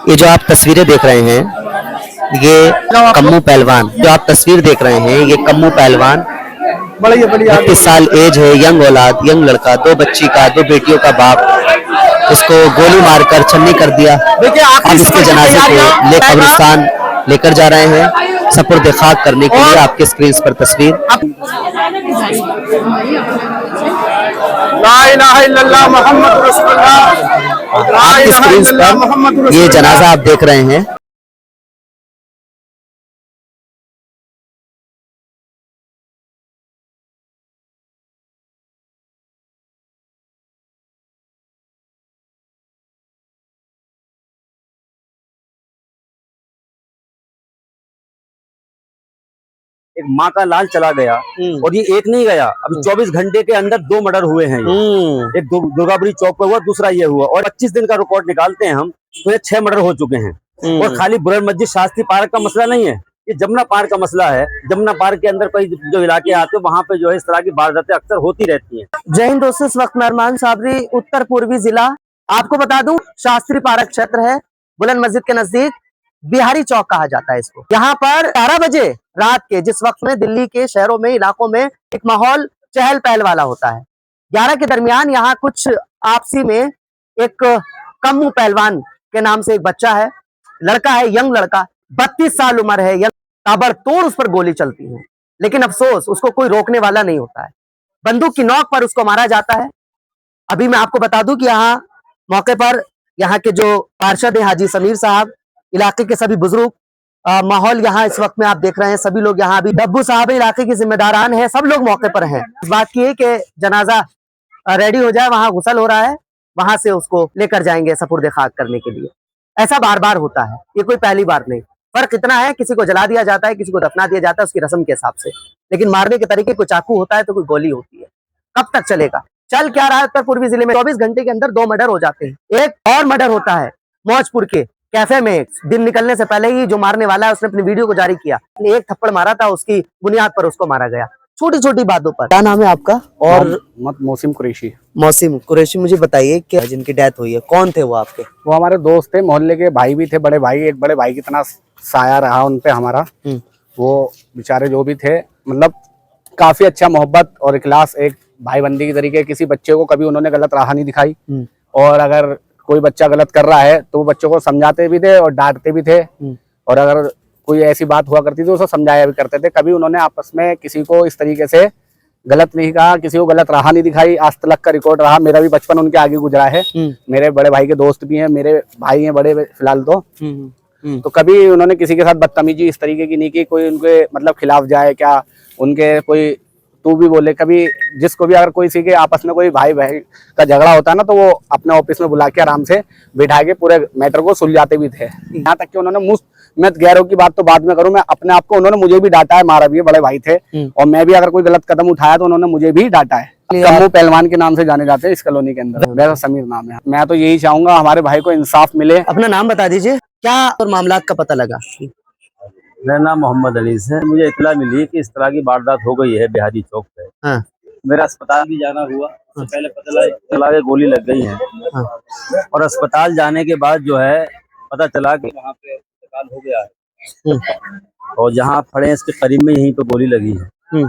ये जो आप तस्वीरें देख रहे हैं, ये कम्मू पहलवान, जो आप तस्वीर देख रहे हैं, ये कम्मू पहलवान 32 साल एज है, यंग औलाद, यंग लड़का, दो बच्ची का, दो बेटियों का बाप, इसको गोली मारकर छन्नी कर दिया। अब इसके जनाजे को ले कब्रिस्तान लेकर जा रहे हैं सपुर्द खाक करने के लिए। आपके स्क्रीन पर तस्वीर। ला इलाहा इल्लल्लाह मुहम्मद रसूलुल्लाह। आपकी स्क्रीन पर ये जनाजा आप देख रहे हैं। एक माँ का लाल चला गया और ये एक नहीं गया, अभी 24 घंटे के अंदर 2 मर्डर हुए हैं। एक दुर्गापुरी चौक पर हुआ, दूसरा ये हुआ, और 25 दिन का रिकॉर्ड निकालते हैं हम तो ये 6 मर्डर हो चुके हैं। और खाली बुरन मस्जिद शास्त्री पार्क का मसला नहीं है, ये जमुना पार्क का मसला है। जमुना पार्क के अंदर कई जो इलाके आते हैं वहाँ पे जो है इस तरह की वारदातें अक्सर होती रहती हैं। जय हिंद दोस्तों, इस वक्त मेहरमान साबरी उत्तर पूर्वी जिला, आपको बता दूं शास्त्री पार्क क्षेत्र है, बुलंद मस्जिद के नजदीक बिहारी चौक कहा जाता है इसको। यहाँ पर 11 बजे रात के, जिस वक्त में दिल्ली के शहरों में, इलाकों में एक माहौल चहल पहल वाला होता है, 11 के दरमियान यहाँ कुछ आपसी में एक कम्मू पहलवान के नाम से एक बच्चा है, लड़का है, यंग लड़का, 32 साल उम्र है, यंग, ताबड़तोड़ उस पर गोली चलती है, लेकिन अफसोस उसको कोई रोकने वाला नहीं होता है। बंदूक की नोक पर उसको मारा जाता है। अभी मैं आपको बता दूं कि यहाँ मौके पर यहाँ के जो पार्षद हैं हाजी समीर साहब, इलाके के सभी बुजुर्ग, माहौल यहाँ इस वक्त में आप देख रहे हैं, सभी लोग यहाँ, अभी डब्बू साहब इलाके के जिम्मेदारान हैं, सब लोग मौके पर हैं। इस बात की है कि जनाजा रेडी हो जाए, वहां गुसल हो रहा है, वहां से उसको लेकर जाएंगे सपुर्द खाक करने के लिए। ऐसा बार बार होता है, ये कोई पहली बार नहीं। फर्क इतना है, किसी को जला दिया जाता है, किसी को दफना दिया जाता है उसकी रस्म के हिसाब से, लेकिन मारने के तरीके कोई चाकू होता है तो कोई गोली होती है। कब तक चलेगा? चल क्या रहा है उत्तर पूर्वी जिले में? 24 घंटे के अंदर 2 मर्डर हो जाते हैं। एक और मर्डर होता है मौजपुर के कैफे में, दिन निकलने से पहले ही जो मारने वाला है उसने अपनी वीडियो को जारी किया, एक थप्पड़ मारा था, उसकी बुनियाद पर उसको मारा गया, छोटी छोटी बातों पर। क्या नाम है आपका? और मौसिम कुरैशी। मौसिम कुरैशी, मुझे बताइए कि जिनकी डेथ हुई है कौन थे वो आपके? वो हमारे दोस्त थे, मोहल्ले के भाई भी थे, बड़े भाई, एक बड़े भाई की तरह साया रहा उनपे हमारा। वो बेचारे जो भी थे, मतलब काफी अच्छा मोहब्बत और इखलास, एक भाई बंदी की तरीके, किसी बच्चे को कभी उन्होंने गलत राह नहीं दिखाई। और अगर कोई बच्चा गलत कर रहा है तो वो बच्चों को समझाते भी थे और डांटते भी थे, और अगर कोई ऐसी बात हुआ करती थी उसे समझाया भी करते थे। कभी उन्होंने आपस में किसी को इस तरीके से गलत नहीं कहा, किसी को गलत राह नहीं दिखाई। आज तक का रिकॉर्ड रहा, मेरा भी बचपन उनके आगे गुजरा है, मेरे बड़े भाई के दोस्त भी हैं, मेरे भाई हैं बड़े फिलहाल तो कभी उन्होंने किसी के साथ बदतमीजी इस तरीके की नहीं की, कोई उनके मतलब खिलाफ जाए क्या, उनके कोई तू भी बोले, कभी जिसको भी अगर कोई सी के आपस में कोई भाई भाई का झगड़ा होता है ना, तो वो अपने ऑफिस में बुला के आराम से बिठा के पूरे मैटर को सुलझाते भी थे। यहाँ तक कि उन्होंने मैं गैरों की बात तो बाद में करूं, मैं अपने आप को, उन्होंने मुझे भी डांटा है, मारा भी है, बड़े भाई थे, और मैं भी अगर कोई गलत कदम उठाया तो उन्होंने मुझे भी डांटा है। कम्मू पहलवान के नाम से जाने जाते हैं इस कॉलोनी के अंदर, मेरा समीर नाम है। मैं तो यही चाहूंगा हमारे भाई को इंसाफ मिले। अपना नाम बता दीजिए, क्या और मामला का पता लगा? मेरा नाम मोहम्मद अली है। मुझे इतला मिली कि इस तरह की वारदात हो गई है बिहारी चौक पे। हाँ। मेरा अस्पताल भी जाना हुआ, उससे पहले पता चला कि गोली लग गई है। हाँ। और अस्पताल जाने के बाद जो है पता चला कि वहाँ पे इंतकाल हो गया है, और जहाँ खड़े हैं इसके करीब में यहीं पे गोली लगी है।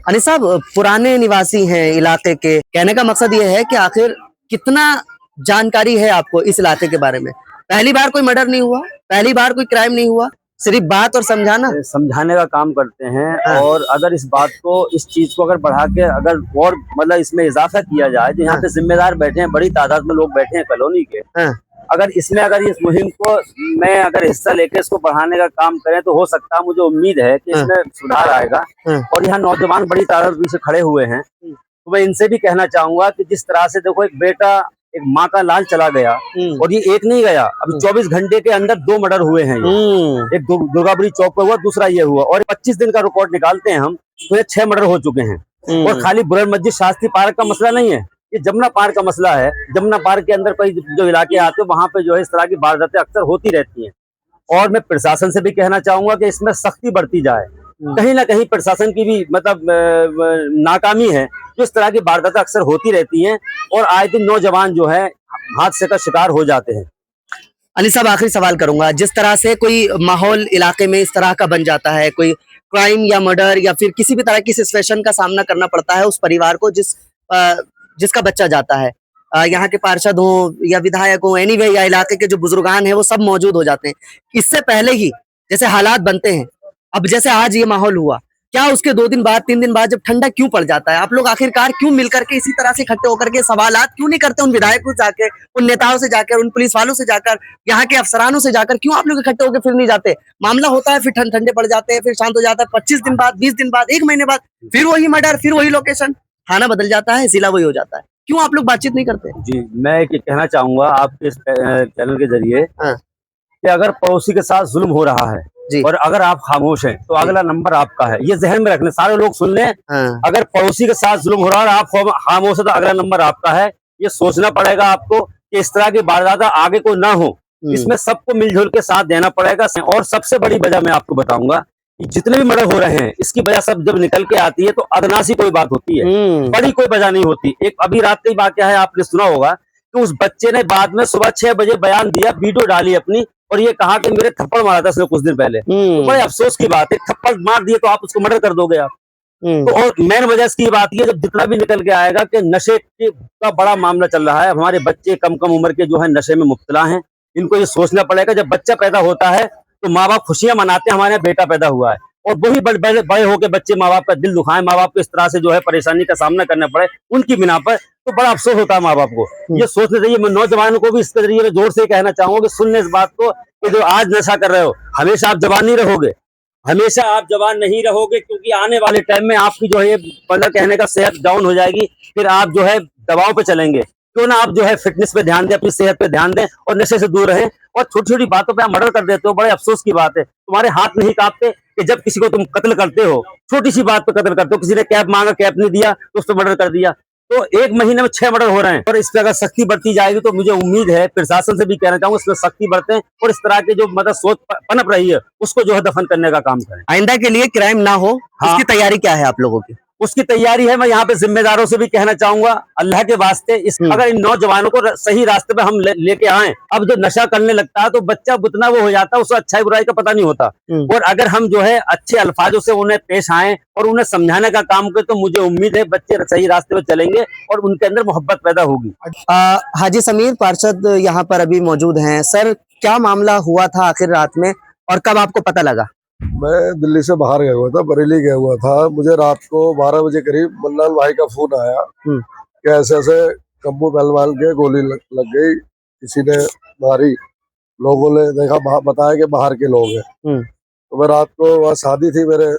अनिस साहब पुराने निवासी हैं इलाके के, कहने का मकसद ये है कि आखिर कितना जानकारी है आपको इस इलाके के बारे में? पहली बार कोई मर्डर नहीं हुआ, पहली बार कोई क्राइम नहीं हुआ, सिर्फ बात और समझाने का काम करते हैं। और अगर इस बात को, इस चीज को अगर बढ़ा के अगर और मतलब इसमें इजाफा किया जाए, तो यहाँ पे जिम्मेदार बैठे हैं, बड़ी तादाद में लोग बैठे हैं कॉलोनी के, अगर इसमें अगर इस मुहिम को मैं अगर हिस्सा लेके इसको बढ़ाने का काम करें तो हो सकता है, मुझे उम्मीद है कि इसमें सुधार आएगा। और यहाँ नौजवान बड़ी तादाद में पीछे खड़े हुए हैं, तो मैं इनसे भी कहना चाहूंगा कि जिस तरह से देखो, एक बेटा, एक माँ का लाल चला गया और ये एक नहीं गया, अभी 24 घंटे के अंदर 2 मर्डर हुए हैं। एक दुर्गापुरी चौक पर हुआ, दूसरा ये हुआ, और 25 दिन का रिकॉर्ड निकालते हैं हम तो ये 6 मर्डर हो चुके हैं। और खाली बुलंद मस्जिद शास्त्री पार्क का मसला नहीं है, ये जमुना पार्क का मसला है। जमुना पार्क के अंदर कई जो इलाके आते हैं वहाँ पे जो है इस तरह की वारदातें अक्सर होती रहती हैं। और मैं प्रशासन से भी कहना चाहूंगा कि इसमें सख्ती बढ़ती जाए। कहीं ना कहीं प्रशासन की भी मतलब नाकामी है, जो इस तरह की वारदातें अक्सर होती रहती हैं और आए दिन नौजवान जो है हादसे का शिकार हो जाते हैं। अली साहब आखिरी सवाल करूंगा, जिस तरह से कोई माहौल इलाके में इस तरह का बन जाता है, कोई क्राइम या मर्डर या फिर किसी भी तरह की सिचुएशन का सामना करना पड़ता है उस परिवार को जिसका बच्चा जाता है, यहाँ के पार्षद हो या विधायक हो, एनीवे, या इलाके के जो बुजुर्गान हैं वो सब मौजूद हो जाते हैं। इससे पहले ही जैसे हालात बनते हैं, अब जैसे आज ये माहौल हुआ, क्या उसके 2 दिन बाद 3 दिन बाद जब ठंडा क्यों पड़ जाता है, आप लोग आखिरकार क्यों मिलकर के इसी तरह से इकट्ठे होकर के सवालात क्यों नहीं करते उन विधायकों से जाकर, उन नेताओं से जाकर, उन पुलिस वालों से जाकर, यहाँ के अफसरानों से जाकर, क्यों आप लोग इकट्ठे होकर फिर नहीं जाते? मामला होता है, फिर ठंडे पड़ जाते हैं, फिर शांत हो जाता है, 25 दिन बाद, 20 दिन बाद, 1 महीने बाद फिर वही मर्डर, फिर वही लोकेशन, थाना बदल जाता है, जिला वही हो जाता है। क्यों आप लोग बातचीत नहीं करते? जी, मैं ये कहना चाहूंगा आपके इस चैनल के जरिए हाँ। कि अगर पड़ोसी के साथ जुल्म हो रहा है जी। और अगर आप खामोश हैं तो अगला नंबर आपका है, ये जहन में रखना, सारे लोग सुन लें। हाँ। अगर पड़ोसी के साथ जुल्म हो रहा है और आप खामोश है तो अगला नंबर आपका है। ये सोचना पड़ेगा आपको कि इस तरह की वारदात आगे को ना हो, इसमें सबको मिलजुल के साथ देना पड़ेगा। और सबसे बड़ी वजह मैं आपको बताऊंगा, जितने भी मर्डर हो रहे हैं इसकी वजह सब जब निकल के आती है तो अदनासी कोई बात होती है, बड़ी कोई वजह नहीं होती। एक अभी रात की वाकया है, आपने सुना होगा कि उस बच्चे ने बाद में सुबह 6 बजे बयान दिया, वीडियो डाली अपनी, और ये कहा कि मेरे थप्पड़ मारा था उसने कुछ दिन पहले। तो बड़े अफसोस की बात है, थप्पड़ मार दिए तो आप उसको मर्डर कर दोगे आप। तो और मेन वजह इसकी बात ये, जब जितना भी निकल के आएगा कि नशे का बड़ा मामला चल रहा है, हमारे बच्चे कम उम्र के जो है नशे में मुब्तला हैं। इनको ये सोचना पड़ेगा, जब बच्चा पैदा होता है तो माँ बाप खुशियां मनाते हैं हमारे यहाँ बेटा पैदा हुआ है, और वही बड़े होकर बच्चे माँ बाप का दिल दुखाएं, माँ बाप को इस तरह से जो है परेशानी का सामना करना पड़े उनकी बिना पर, तो बड़ा अफसोस होता है माँ बाप को। ये सोचना चाहिए। मैं नौजवानों को भी इसके जरिए मैं जोर से कहना चाहूंगा कि सुन लें इस बात को कि जो आज नशा कर रहे हो, हमेशा आप जवान नहीं रहोगे, हमेशा आप जवान नहीं रहोगे, क्योंकि आने वाले टाइम में आपकी जो है मतलब कहने का सेहत डाउन हो जाएगी, फिर आप जो है दवाओं पे चलेंगे। क्यों ना आप जो है फिटनेस पे ध्यान दें, अपनी सेहत पे ध्यान दें और नशे से दूर रहें। और छोटी छोटी बातों पे आप मर्डर कर देते हो, बड़े अफसोस की बात है। तुम्हारे हाथ नहीं कांपते कि जब किसी को तुम कत्ल करते हो, छोटी सी बात पे कत्ल करते हो, किसी ने कैब मांगा, कैब नहीं दिया तो उस पर मर्डर कर दिया। तो 1 महीने में 6 मर्डर हो रहे हैं, और इस पर अगर सख्ती बढ़ती जाएगी तो मुझे उम्मीद है, प्रशासन से भी कहना चाहूंगा इसमें सख्ती बरतें और इस तरह के जो मतलब सोच पनप रही है उसको जो है दफन करने का काम करें। आइंदा के लिए क्राइम ना हो, इसकी तैयारी क्या है आप लोगों की? उसकी तैयारी है। मैं यहाँ पे जिम्मेदारों से भी कहना चाहूंगा, अल्लाह के वास्ते अगर इन नौजवानों को सही रास्ते पे हम लेके आए। अब जो नशा करने लगता है तो बच्चा उतना वो हो जाता है, उसे अच्छाई बुराई का पता नहीं होता। और अगर हम जो है अच्छे अल्फाजों से उन्हें पेश आए और उन्हें समझाने का काम करें तो मुझे उम्मीद है बच्चे सही रास्ते पे चलेंगे और उनके अंदर मोहब्बत पैदा होगी। हाजी समीर पार्षद यहाँ पर अभी मौजूद हैं। सर, क्या मामला हुआ था आखिर रात में और कब आपको पता लगा? मैं दिल्ली से बाहर गया हुआ था, बरेली गया हुआ था। मुझे रात को 12 बजे करीब मन्नान भाई का फोन आया कि ऐसे ऐसे कम्बू पहलवान के गोली लग गई, किसी ने मारी। लोगों ने देखा, बताया कि बाहर के लोग हैं। तो मैं रात को, वहाँ शादी थी मेरे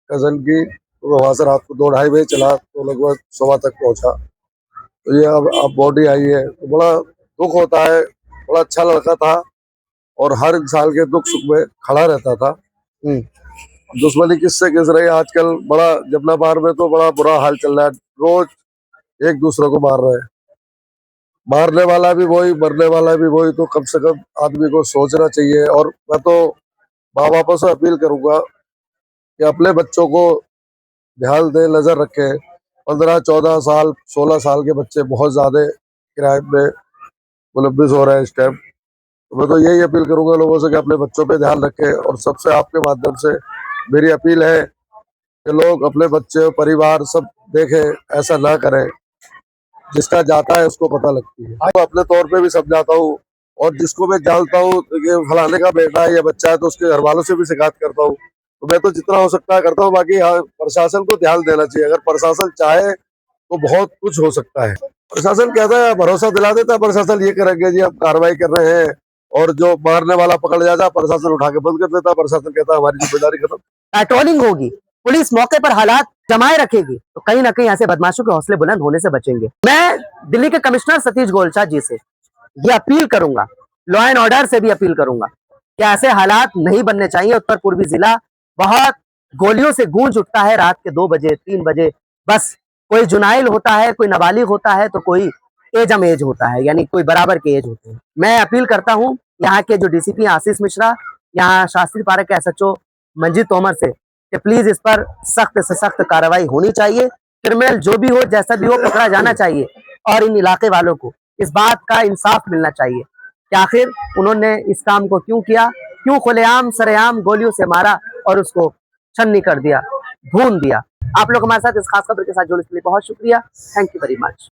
कजन की, तो मैं वहाँ से रात को 2-2:30 बजे चला, तो लगभग सुबह तक पहुंचा। तो ये अब बॉडी आई है, तो बड़ा दुख होता है। बड़ा अच्छा लड़का था और हर इंसान के दुख सुख में खड़ा रहता था। दुश्मनी किससे किस रही आजकल, बड़ा जमुना पार में तो बड़ा बुरा हाल चल रहा है। रोज एक दूसरे को मार रहे हैं, मारने वाला भी वही, मरने वाला भी वही। तो कम से कम आदमी को सोचना चाहिए। और मैं तो माँ बापों से अपील करूंगा कि अपने बच्चों को ध्यान दे, नजर रखे। 15, 14 साल, 16 साल के बच्चे बहुत ज्यादा क्राइम में मुलव्विस हो रहे हैं इस टाइम। तो मैं तो यही अपील करूंगा लोगों से कि अपने बच्चों पे ध्यान रखें। और सबसे आपके माध्यम से मेरी अपील है कि लोग अपने बच्चे, परिवार सब देखें, ऐसा ना करें। जिसका जाता है उसको पता लगती है। मैं अपने तौर पे भी समझाता हूँ, और जिसको मैं जानता हूँ कि फलाने का बेटा है या बच्चा है तो उसके घर वालों से भी शिकायत करता हूँ। तो मैं तो जितना हो सकता है करता हूँ। बाकी प्रशासन को ध्यान देना चाहिए। अगर प्रशासन चाहे तो बहुत कुछ हो सकता है। प्रशासन कहता है, भरोसा दिला देता है प्रशासन, ये करेंगे जी, हम कार्रवाई कर रहे हैं, और जो मारने वाला पकड़ जाता प्रशासन उठा के बंद कर देता। प्रशासन कहता है हमारी जिम्मेदारी खत्म। पेट्रोलिंग होगी, पुलिस मौके पर हालात जमाए रखेगी, तो कहीं ना कहीं ऐसे बदमाशों के हौसले बुलंद होने से बचेंगे। मैं दिल्ली के कमिश्नर सतीश गोलचा जी से ये अपील करूंगा, लॉ एंड ऑर्डर से भी अपील करूंगा कि ऐसे हालात नहीं बनने चाहिए। उत्तर पूर्वी जिला बहुत गोलियों से गूंज उठता है रात के 2 बजे 3 बजे। बस कोई जुनाइल होता है, कोई नाबालिग होता है, तो कोई एजम एज होता है, यानी कोई बराबर के एज होते हैं। मैं अपील करता हूं यहाँ के जो डीसीपी आशीष मिश्रा, यहाँ शास्त्री पार्क के एसएचओ मंजीत तोमर से, कि प्लीज इस पर सख्त से सख्त कार्रवाई होनी चाहिए। क्रिमिनल जो भी हो, जैसा भी हो, पकड़ा जाना चाहिए। और इन इलाके वालों को इस बात का इंसाफ मिलना चाहिए कि कि आखिर उन्होंने इस काम को क्यों किया, क्यों खुलेआम सरेआम गोलियों से मारा और उसको छन्नी कर दिया, भून दिया। आप लोग हमारे साथ इस खास खबर के साथ जुड़ने के लिए बहुत शुक्रिया। Thank you very much.